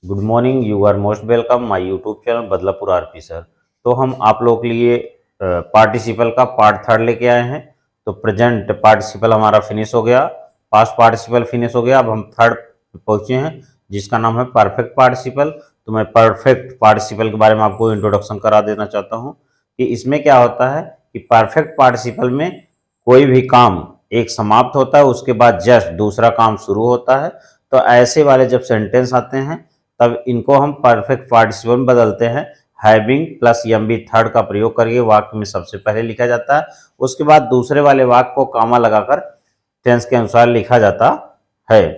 Good morning. You are most welcome my YouTube channel Badlapur RP sir. तो हम आप लोगों के लिए पार्टिसिपल का पार्ट थर्ड लेके आए हैं। तो प्रेजेंट पार्टिसिपल हमारा फिनिश हो गया, पास्ट पार्टिसिपल फिनिश हो गया। अब हम थर्ड पहुंचे हैं जिसका नाम है परफेक्ट पार्टिसिपल। तो मैं परफेक्ट पार्टिसिपल के बारे में आपको इंट्रोडक्शन करा देना चाहता हूं कि इसमें क्या होता है कि परफेक्ट पार्टिसिपल में कोई भी काम एक समाप्त होता है, उसके बाद जस्ट दूसरा काम शुरू होता है। तो ऐसे वाले जब सेंटेंस आते हैं तब इनको हम परफेक्ट पार्टिसिपल में बदलते हैं। Having plus M B third का प्रयोग करके वाक्य में सबसे पहले लिखा जाता है, उसके बाद दूसरे वाले वाक्य को कामा लगाकर टेंस के अनुसार लिखा जाता है।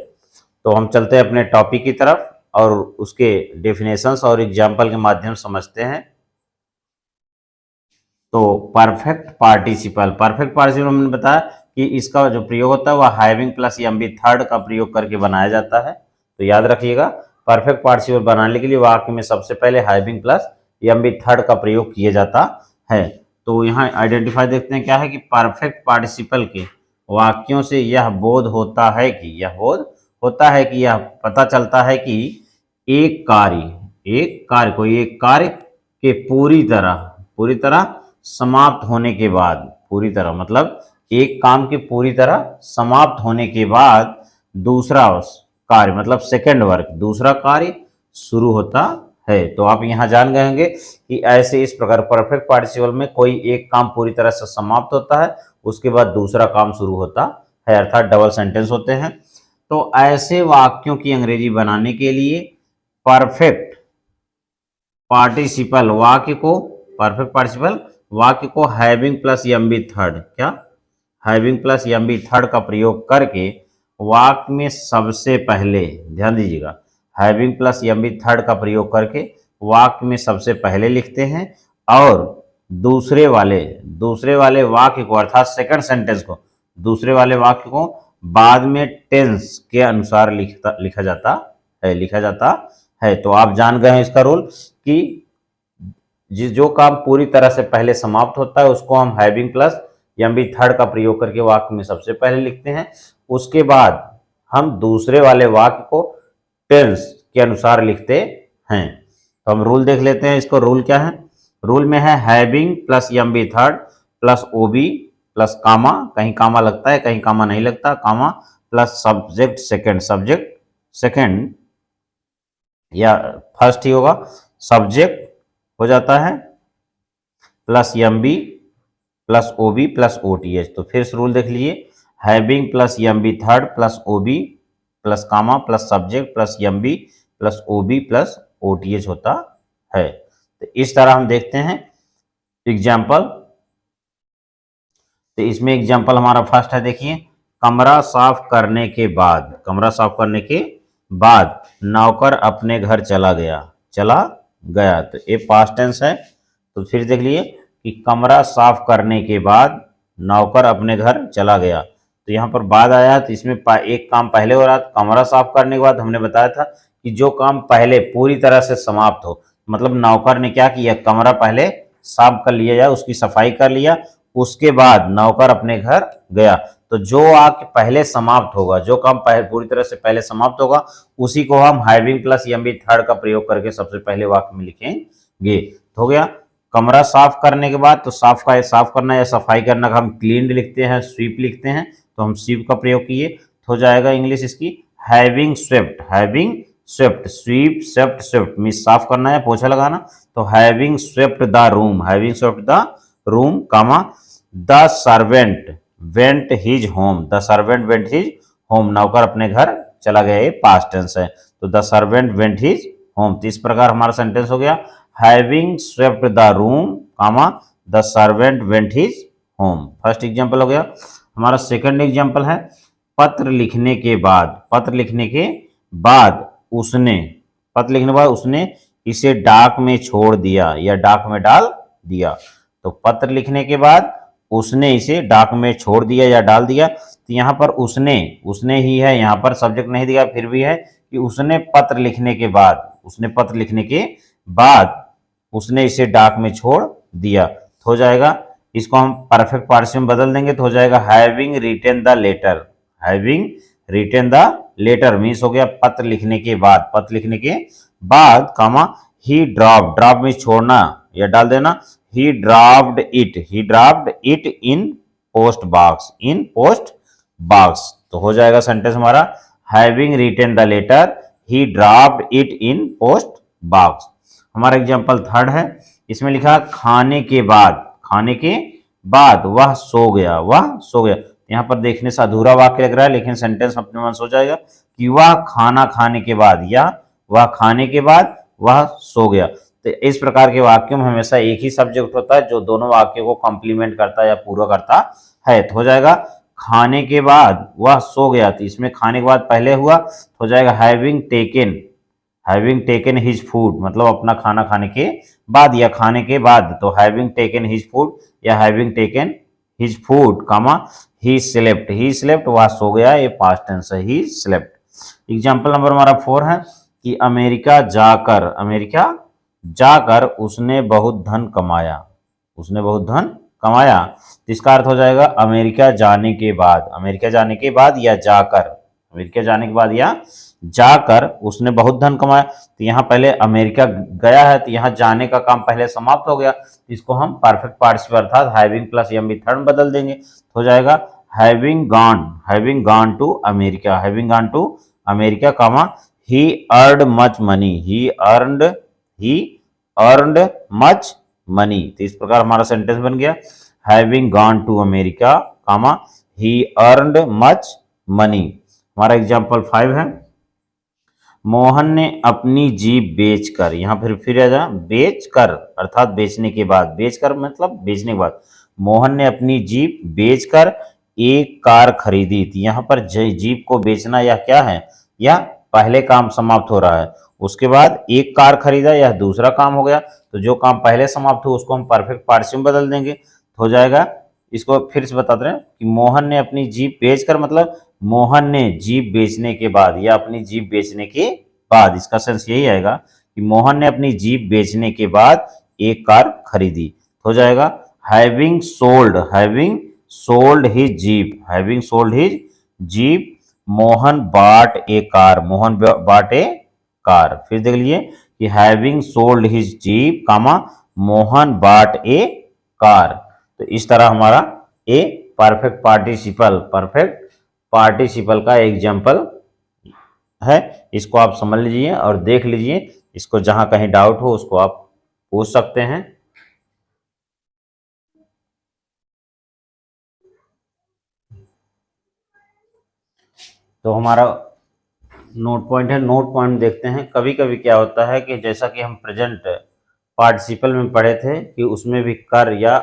तो हम चलते हैं अपने टॉपिक की तरफ और उसके डेफिनेशंस और एग्जाम्पल के माध्यम से समझते हैं। तो परफेक्ट पार्टिसिपल हमने बताया कि इसका जो प्रयोग होता है वह having plus M B third का प्रयोग करके बनाया जाता है। तो याद रखिएगा, परफेक्ट पार्टिसिपल बनाने के लिए वाक्य में सबसे पहले having plus M B third का प्रयोग किया जाता है। तो यहाँ आइडेंटिफाई देखते हैं क्या है कि परफेक्ट पार्टिसिपल के वाक्यों से यह बोध होता है कि यह पता चलता है कि एक कार्य कोई एक कार्य के पूरी तरह समाप्त होने के बाद, पूरी तरह मतलब एक काम के पूरी तरह समाप्त होने के बाद दूसरा कार्य मतलब सेकेंड वर्क, दूसरा कार्य शुरू होता है। तो आप यहां जान गए होंगे कि ऐसे इस प्रकार परफेक्ट पार्टिसिपल में कोई एक काम पूरी तरह से समाप्त होता है, उसके बाद दूसरा काम शुरू होता है, अर्थात डबल सेंटेंस होते हैं। तो ऐसे वाक्यों की अंग्रेजी बनाने के लिए परफेक्ट पार्टिसिपल वाक्य को having plus M B third having plus M B third का प्रयोग करके वाक्य में सबसे पहले, ध्यान दीजिएगा, having plus M B third का प्रयोग करके वाक्य में सबसे पहले लिखते हैं और दूसरे वाले वाक्य को अर्थात सेकंड सेंटेंस को, दूसरे वाले वाक्य को बाद में टेंस के अनुसार लिखा जाता है। तो आप जान गए हैं इसका रूल कि जो काम पूरी तरह से पहले समाप्त होता है उसको हम having plus M B third का प्रयोग करके वाक्य में सबसे पहले लिखते हैं, उसके बाद हम दूसरे वाले वाक्य को टेंस के अनुसार लिखते हैं। तो हम रूल देख लेते हैं, इसको रूल क्या है। रूल में है having plus M B third plus O B plus comma, कहीं कामा लगता है कहीं कामा नहीं लगता, कामा प्लस सब्जेक्ट सेकेंड या फर्स्ट ही होगा, सब्जेक्ट हो जाता है plus M B plus O B plus O T H. तो फिर से रूल देख लीजिए, having plus M B third plus O B plus comma plus subject plus M B plus O B plus O T H होता है। तो इस तरह हम देखते हैं एग्जाम्पल। तो इसमें एग्जाम्पल हमारा फर्स्ट है, देखिए, कमरा साफ करने के बाद नौकर अपने घर चला गया। तो ये पास्ट टेंस है। तो फिर देख लिए कि कमरा साफ करने के बाद नौकर अपने घर चला गया। तो यहाँ पर बाद आया तो इसमें एक काम पहले हो रहा था। कमरा साफ करने के बाद हमने बताया था कि जो काम पहले पूरी तरह से समाप्त हो, मतलब नौकर ने क्या किया, कमरा पहले साफ कर लिया जाए, उसकी सफाई कर लिया, उसके बाद नौकर अपने घर गया। तो जो वाक्य पहले समाप्त होगा, जो काम पूरी तरह से पहले समाप्त होगा, उसी को हम having plus M B third का प्रयोग करके सबसे पहले वाक्य में लिखेंगे। तो हो गया कमरा साफ करने के बाद। तो साफ करना या सफाई करना का हम क्लीन लिखते हैं, स्वीप लिखते हैं, तो हम स्वीप का प्रयोग किए तो हो जाएगा इंग्लिश इसकी हैविंग स्वेप्ट स्वीप मीन्स साफ करना है, पोछा लगाना। तो having swept the room comma the servant went his home, नौकर अपने घर चला गया, ये पास्ट टेंस है। तो the servant went his home. तो इस प्रकार हमारा सेंटेंस हो गया, having swept the room comma the servant went his home. First example हो गया। हमारा सेकंड एग्जांपल है, पत्र लिखने के बाद उसने इसे डाक में छोड़ दिया या डाक में डाल दिया। तो पत्र लिखने के बाद उसने इसे डाक में छोड़ दिया या डाल दिया। तो यहाँ पर उसने ही है, यहाँ पर सब्जेक्ट नहीं दिया, फिर भी है कि उसने पत्र लिखने के बाद उसने इसे डाक में छोड़ दिया। तो हो जाएगा, इसको हम परफेक्ट पार्टिसिपल में बदल देंगे तो हो जाएगा having written the letter means हो गया पत्र लिखने के बाद कामा ही ड्रॉप, ड्रॉप में छोड़ना या डाल देना, he dropped it in post box, in post box. तो हो जाएगा सेंटेंस हमारा having written the letter he dropped it in post box. हमारा एग्जाम्पल थर्ड है, इसमें लिखा खाने के बाद, खाने के बाद वह सो गया, वह सो गया। यहाँ पर देखने से अधूरा वाक्य लग रहा है, लेकिन सेंटेंस अपने मन से हो जाएगा कि वह खाना खाने के बाद, या वह खाने के बाद वह सो गया। तो इस प्रकार के वाक्यों में हमेशा एक ही सब्जेक्ट होता है जो दोनों वाक्यों को कॉम्प्लीमेंट करता है या पूरा करता है। तो हो जाएगा खाने के बाद वह सो गया, तो इसमें खाने के बाद पहले हुआ, तो हो जाएगा हैविंग टेकन हिज फूड, मतलब अपना खाना खाने के बाद या खाने के बाद। तो हैविंग टेकन हिज फूड या having taken his food comma he slept वह सो गया, ये पास्ट टेंस है, ही स्लेप्ट। एग्जाम्पल नंबर हमारा 4 है कि अमेरिका जाकर उसने बहुत धन कमाया, उसने बहुत धन कमाया। तो इसका अर्थ हो जाएगा अमेरिका जाने के बाद, अमेरिका जाने के बाद या जाकर, अमेरिका जाने के बाद या जाकर उसने बहुत धन कमाया। तो यहाँ पहले अमेरिका गया है, तो यहाँ जाने का काम पहले समाप्त हो गया, तो इसको हम परफेक्ट पार्टिसिपल अर्थात हैविंग प्लस एमबी थर्ड में बदल देंगे। तो हो जाएगा having gone to America, having gone to America comma he earned much money. तो इस प्रकार हमारा सेंटेंस बन गया having gone to America comma he earned much money. हमारा एग्जाम्पल 5 है, मोहन ने अपनी जीप बेचकर, यहाँ फिर आ जा, बेचकर अर्थात बेचने के बाद, बेचकर मतलब बेचने के बाद, मोहन ने अपनी जीप बेचकर एक कार खरीदी। थी यहाँ पर जीप को बेचना या क्या है, या पहले काम समाप्त हो रहा है, उसके बाद एक कार खरीदा, यह दूसरा काम हो गया। तो जो काम पहले समाप्त हो उसको हम परफेक्ट पार्टिसिपल में बदल देंगे, तो हो जाएगा, इसको फिर से बताते रहे कि मोहन ने अपनी जीप बेचकर मतलब मोहन ने जीप बेचने के बाद या अपनी जीप बेचने के बाद, इसका सेंस यही आएगा कि मोहन ने अपनी जीप बेचने के बाद एक कार खरीदी। हो जाएगा having sold his jeep Mohan बाट ए कार। फिर देख लीजिए कि हैविंग सोल्ड हिज जीप कामा मोहन बाट ए कार। तो इस तरह हमारा ए परफेक्ट पार्टिसिपल का एग्जाम्पल है, इसको आप समझ लीजिए और देख लीजिए, इसको जहां कहीं डाउट हो उसको आप पूछ सकते हैं। तो हमारा नोट पॉइंट है, नोट पॉइंट देखते हैं। कभी कभी क्या होता है कि जैसा कि हम प्रेजेंट पार्टिसिपल में पढ़े थे कि उसमें भी कर या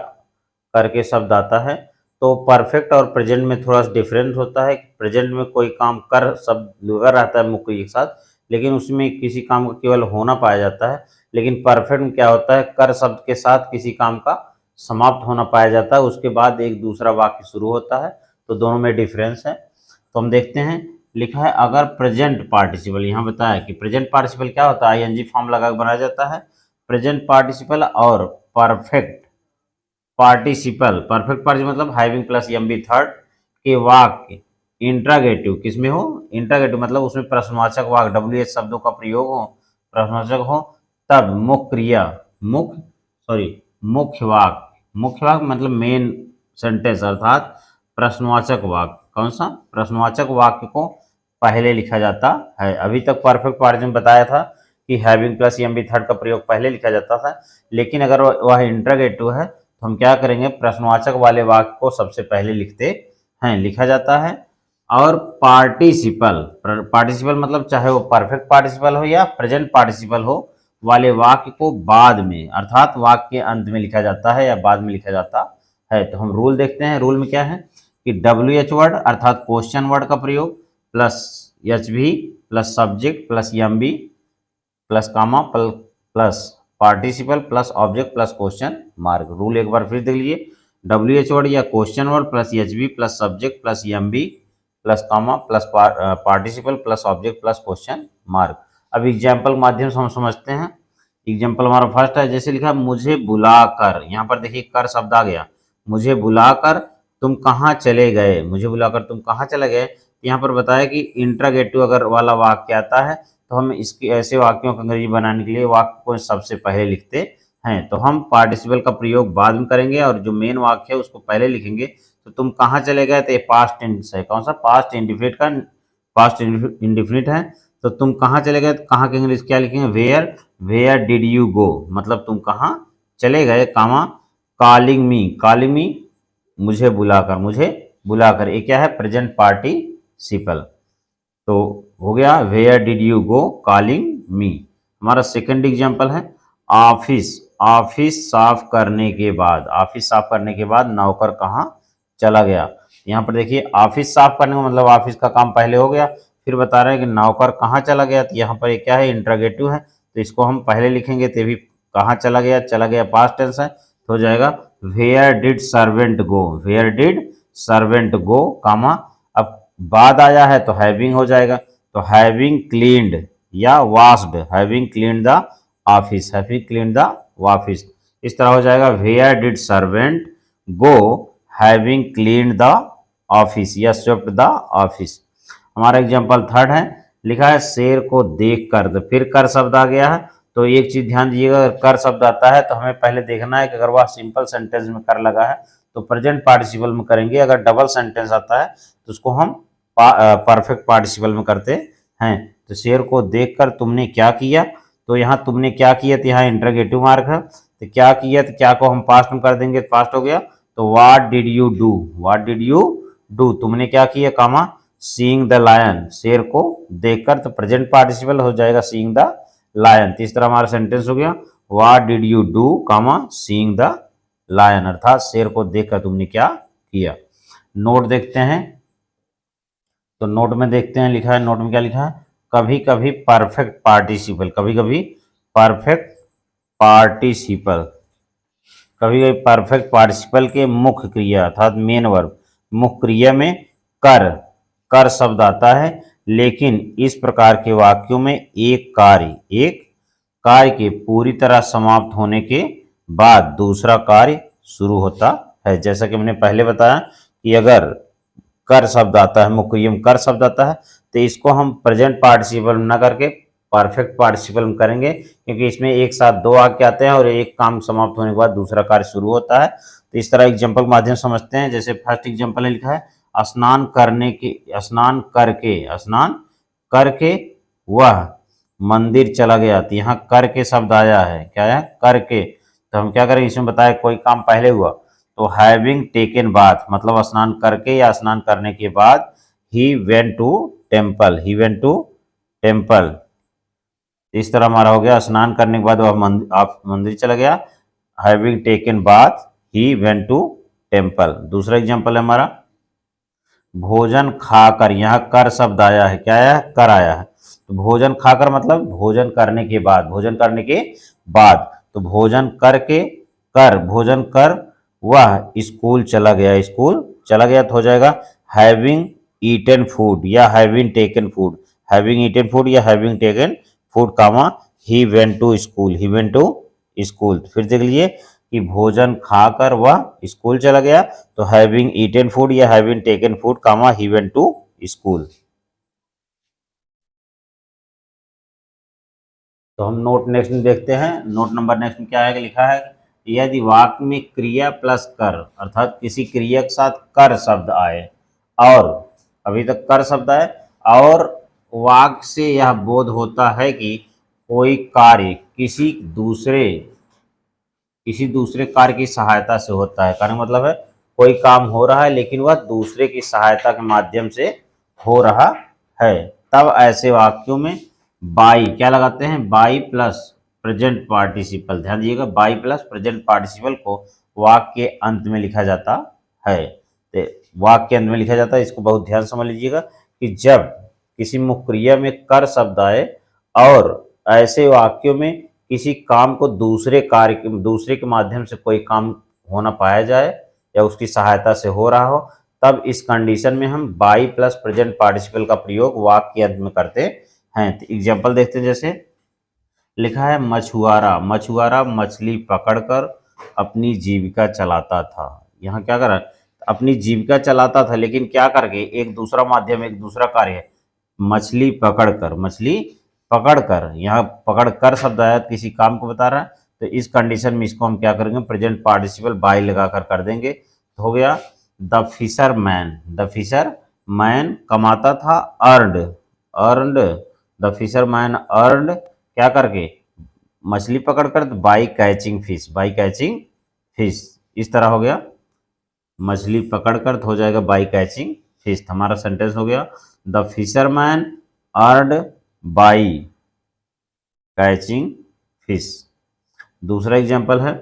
कर के शब्द आता है, तो परफेक्ट और प्रेजेंट में थोड़ा सा डिफरेंस होता है। प्रेजेंट में कोई काम कर शब्द लगा रहता है मुख्य के साथ, लेकिन उसमें किसी काम का केवल होना पाया जाता है। लेकिन परफेक्ट में क्या होता है, कर शब्द के साथ किसी काम का समाप्त होना पाया जाता है, उसके बाद एक दूसरा वाक्य शुरू होता है। तो दोनों में डिफरेंस है। तो हम देखते हैं, लिखा है अगर प्रेजेंट पार्टिसिपल, यहाँ बताया कि प्रेजेंट पार्टिसिपल क्या होता है, आईएनजी फॉर्म लगा बनाया जाता है। प्रेजेंट पार्टिसिपल और परफेक्ट पार्टिसिपल मतलब हैविंग प्लस एमबी थर्ड के वाक्य इंट्रागेटिव किसमें हो, इंट्रागेटिव मतलब उसमें प्रश्नवाचक वाक्य WH शब्दों का प्रयोग हो, प्रश्नवाचक हो, तब मुख्य वाक्य मतलब मेन सेंटेंस अर्थात प्रश्नवाचक वाक्य, कौन सा प्रश्नवाचक वाक्य को पहले लिखा जाता है। अभी तक परफेक्ट पार्टिसिपल बताया था कि हैविंग प्लस एमबी थर्ड का प्रयोग पहले लिखा जाता था, लेकिन अगर वह इंट्रागेटिव है तो हम क्या करेंगे, प्रश्नवाचक वाले वाक्य को सबसे पहले लिखा जाता है। और पार्टिसिपल मतलब चाहे वो परफेक्ट पार्टिसिपल हो या प्रेजेंट पार्टिसिपल हो, वाले वाक्य को बाद में अर्थात वाक्य के अंत में लिखा जाता है या बाद में लिखा जाता है। तो हम रूल देखते हैं, रूल में क्या है कि WH वर्ड अर्थात क्वेश्चन वर्ड का प्रयोग plus HV plus subject plus MB plus comma plus participle plus object plus question mark. Rule एक बार फिर देख लीजिए, WH वर्ड या question word plus HV plus subject plus MB plus comma plus participle plus object plus question mark. अब example के माध्यम से हम समझते हैं। एग्जाम्पल हमारा फर्स्ट है, जैसे लिखा मुझे बुलाकर, यहाँ पर देखिए कर शब्द आ गया, मुझे बुलाकर तुम कहाँ चले गए, मुझे बुलाकर तुम कहाँ चले गए। यहाँ पर बताया कि इंट्रागेटिव अगर वाला वाक्य आता है तो हम इसके ऐसे वाक्यों को अंग्रेजी बनाने के लिए वाक्य को सबसे पहले लिखते हैं। तो हम पार्टिसिपल का प्रयोग बाद में करेंगे और जो मेन वाक्य है उसको पहले लिखेंगे। तो तुम कहाँ चले गए, तो ये पास्ट टेंस है। कौन सा? पास्ट इंडिफिनिट का पास्ट इंडिफिनिट है। तो तुम कहाँ चले गए, तो कहाँ के इंग्लिश क्या लिखेंगे? वेयर डिड यू गो, मतलब तुम कहाँ चले गए, कामा कॉलिंग मी मुझे बुलाकर। ये क्या है? Present participle. तो हो गया where did you go calling me. हमारा सेकंड एग्जांपल है ऑफिस साफ करने के बाद नौकर कहाँ चला गया। यहाँ पर देखिए ऑफिस साफ करने का मतलब ऑफिस का काम पहले हो गया, फिर बता रहे हैं कि नौकर कहाँ चला गया। तो यहाँ पर ये क्या है? इंट्रोगेटिव है, तो इसको हम पहले लिखेंगे। तो भी कहाँ चला गया पास्ट टेंस है, तो हो जाएगा where did servant go comma. अब बाद आया है तो हैविंग हो जाएगा, तो हैविंग क्लीन्ड या washed, having cleaned the office, इस तरह हो जाएगा where did servant go having cleaned the office या स्वेप्ट द ऑफिस। हमारा एग्जांपल थर्ड है, लिखा है शेर को देख कर। तो फिर कर शब्द आ गया है, तो एक चीज ध्यान दीजिएगा, अगर कर शब्द आता है तो हमें पहले देखना है कि अगर वह सिंपल सेंटेंस में कर लगा है तो प्रेजेंट पार्टिसिपल में करेंगे, अगर डबल सेंटेंस आता है तो उसको हम परफेक्ट पार्टिसिपल में करते हैं। तो शेर को देखकर तुमने क्या किया, तो यहाँ तुमने क्या किया, तो यहाँ इंटरोगेटिव मार्क है। तो क्या किया, तो क्या को हम पास्ट में कर देंगे, पास्ट हो गया। तो व्हाट डिड यू डू, तुमने क्या किया, कामा सीइंग द लायन, शेर को देखकर। तो प्रेजेंट पार्टिसिपल हो जाएगा सीइंग द लायन। तो इस तरह हमारा सेंटेंस हो गया what did you do comma seeing the lion, अर्थात शेर को देखकर तुमने क्या किया। नोट देखते हैं, तो नोट में देखते हैं लिखा है, नोट में क्या लिखा है? कभी कभी परफेक्ट पार्टिसिपल, कभी कभी परफेक्ट पार्टिसिपल के मुख्य क्रिया अर्थात मेन वर्ब, मुख्य क्रिया में कर शब्द आता है, लेकिन इस प्रकार के वाक्यों में एक कार्य के पूरी तरह समाप्त होने के बाद दूसरा कार्य शुरू होता है। जैसा कि मैंने पहले बताया कि अगर कर शब्द आता है, मुख्य क्रिया में कर शब्द आता है, तो इसको हम प्रेजेंट पार्टिसिपल में न करके परफेक्ट पार्टिसिपल में करेंगे, क्योंकि इसमें एक साथ दो वाक्य आते हैं और एक काम समाप्त होने के बाद दूसरा कार्य शुरू होता है। तो इस तरह एग्जाम्पल के माध्यम से समझते हैं। जैसे फर्स्ट एग्जाम्पल है, लिखा है स्नान करके वह मंदिर चला गया। तो यहाँ करके शब्द आया है, क्या है? करके। तो हम क्या करेंगे, इसमें बताया कोई काम पहले हुआ, तो हैविंग टेकन बाथ, मतलब स्नान करके या स्नान करने के बाद ही वेंट टू टेम्पल। इस तरह हमारा हो गया स्नान करने के बाद वह मंदिर चला गया, having taken bath he went to temple. दूसरा एग्जाम्पल है हमारा भोजन खाकर, यहाँ कर शब्द आया है, क्या आया है? कर आया है। तो भोजन खाकर मतलब भोजन करने के बाद, तो भोजन कर वह स्कूल चला गया, तो हो जाएगा हैविंग ईटन फूड या having taken food comma he went to school. फिर देख लीजिए कि भोजन खाकर वह स्कूल चला गया, तो हैविंग ईटन फूड या having taken food comma he went to school. तो हम नोट नेक्स्ट में देखते हैं। नोट नंबर नेक्स्ट में क्या है, लिखा है यदि वाक्य में क्रिया प्लस कर अर्थात किसी क्रिया के साथ कर शब्द आए, और अभी तक कर शब्द आए और वाक्य से यह बोध होता है कि कोई कार्य किसी दूसरे कार्य की सहायता से होता है। कार्य मतलब है कोई काम हो रहा है लेकिन वह दूसरे की सहायता के माध्यम से हो रहा है, तब ऐसे वाक्यों में बाई क्या लगाते हैं? By plus present participle. ध्यान दीजिएगा, बाई प्लस प्रेजेंट पार्टिसिपल को वाक्य के अंत में लिखा जाता है। तो वाक्य के अंत में लिखा जाता है, इसको बहुत ध्यान समझ लीजिएगा कि जब किसी मुख्य क्रिया में कर शब्द आए और ऐसे वाक्यों में किसी काम को दूसरे के माध्यम से कोई काम होना पाया जाए या उसकी सहायता से हो रहा हो, तब इस कंडीशन में हम बाई प्लस प्रेजेंट पार्टिसिपल का प्रयोग वाक्य के अंत में करते हैं। तो एग्जाम्पल देखते हैं। जैसे लिखा है मछुआरा मछली पकड़कर अपनी जीविका चलाता था। यहाँ क्या करा? अपनी जीविका चलाता था, लेकिन क्या करके? एक दूसरा माध्यम, एक दूसरा कार्य, मछली पकड़कर, यहाँ पकड़कर शब्द आया तो किसी काम को बता रहा है, तो इस कंडीशन में इसको हम क्या करेंगे, प्रेजेंट पार्टिसिपल बाय लगाकर कर देंगे। तो हो गया द फिशरमैन, द फिशरमैन कमाता था, earned, earned, the fisherman earned क्या करके, मछली पकड़कर, by catching fish, by catching fish, इस तरह हो गया, मछली पकड़कर तो हो जाएगा बाय कैचिंग फिश। हमारा सेंटेंस हो गया the fisherman earned by catching fish. दूसरा एग्जांपल है,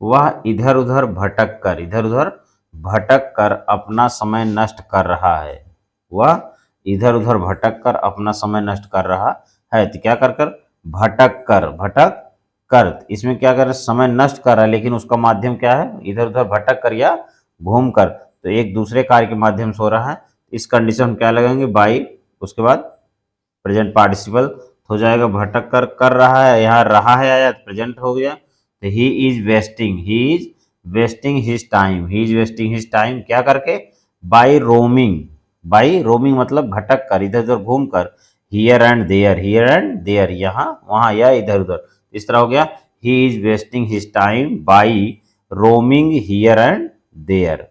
वह इधर उधर भटक कर, इधर उधर भटक कर अपना समय नष्ट कर रहा है, वह इधर उधर भटक कर अपना समय नष्ट कर रहा है। तो क्या कर कर, भटक कर, भटक कर, इसमें क्या कर, समय नष्ट कर रहा है, लेकिन उसका माध्यम क्या है, इधर उधर भटक कर या घूम कर, तो एक दूसरे कार्य के माध्यम से हो रहा है। इस कंडीशन हम क्या लगाएंगे, बाई, उसके बाद प्रेजेंट पार्टिसिपल हो जाएगा, भटक कर रहा है, यहाँ रहा है आया प्रेजेंट हो गया। तो ही is wasting, he is wasting his time, he is wasting his time क्या करके, बाई रोमिंग, बाई रोमिंग मतलब भटक कर, इधर उधर घूम कर, here and there, here and there, यहाँ वहाँ या इधर उधर, इस तरह हो गया he is wasting his time by roaming here and there.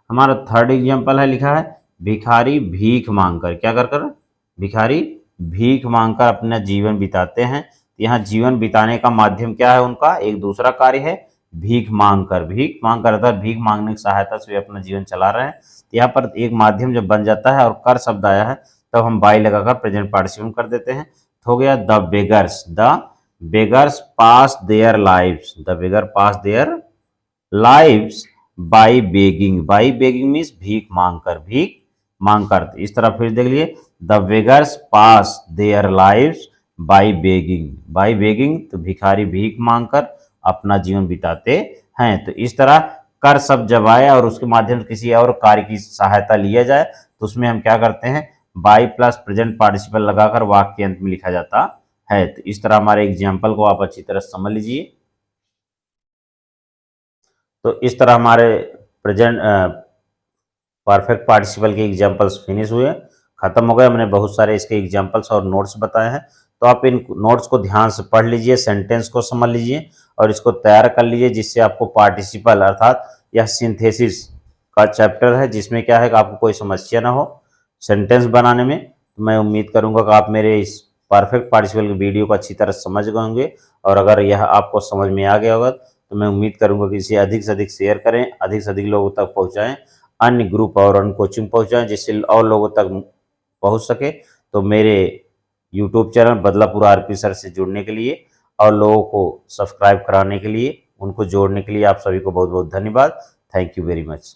हमारा थर्ड एग्जाम्पल है, लिखा है भिखारी भीख मांगकर, क्या कर कर, भिखारी भीख मांगकर अपना जीवन बिताते हैं। यहाँ जीवन बिताने का माध्यम क्या है उनका, एक दूसरा कार्य है भीख मांगकर, भीख मांगकर अर्थात भीख मांगने की सहायता से वे अपना जीवन चला रहे हैं। यहाँ पर एक माध्यम जब बन जाता है और कर शब्द आया है तब हम बाई लगाकर प्रेजेंट पार्टिसिपल कर देते हैं। तो हो गया the beggars, the beggars pass their lives, the beggar pass their lives by begging, by begging means भीख मांगकर, भीख मांगकर। इस तरह फिर देख लिए the beggars pass their lives by begging, by begging तो भिखारी भीख मांगकर अपना जीवन बिताते हैं। तो इस तरह कर शब्द जब आए और उसके माध्यम से किसी और कार्य की सहायता लिया जाए तो उसमें हम क्या करते हैं, बाई प्लस प्रेजेंट पार्टिसिपल लगाकर वाक्य के अंत में लिखा जाता है। तो इस तरह हमारे एग्जाम्पल को आप अच्छी तरह समझ लीजिए। तो इस तरह हमारे प्रेजेंट परफेक्ट पार्टिसिपल के एग्जाम्पल्स फिनिश हुए, खत्म हो गए। हमने बहुत सारे इसके एग्जाम्पल्स और नोट्स बताए हैं, तो आप इन नोट्स को ध्यान से पढ़ लीजिए, सेंटेंस को समझ लीजिए और इसको तैयार कर लीजिए, जिससे आपको पार्टिसिपल अर्थात यह सिंथेसिस का चैप्टर है जिसमें क्या है कि आपको कोई समस्या ना हो सेंटेंस बनाने में। तो मैं उम्मीद करूंगा कि आप मेरे इस परफेक्ट पार्टिसिपल की वीडियो को अच्छी तरह समझ गए होंगे, और अगर यह आपको समझ में आ गया होगा तो मैं उम्मीद करूंगा कि इसे अधिक से अधिक शेयर करें, अधिक से अधिक लोगों तक पहुंचाएं, अन्य ग्रुप और अन्य कोचिंग पहुंचाएं, जिससे और लोगों तक पहुंच सके। तो मेरे YouTube channel Badlapur RP sir से जुड़ने के लिए और लोगों को सब्सक्राइब कराने के लिए, उनको जोड़ने के लिए आप सभी को बहुत बहुत धन्यवाद। Thank you very much.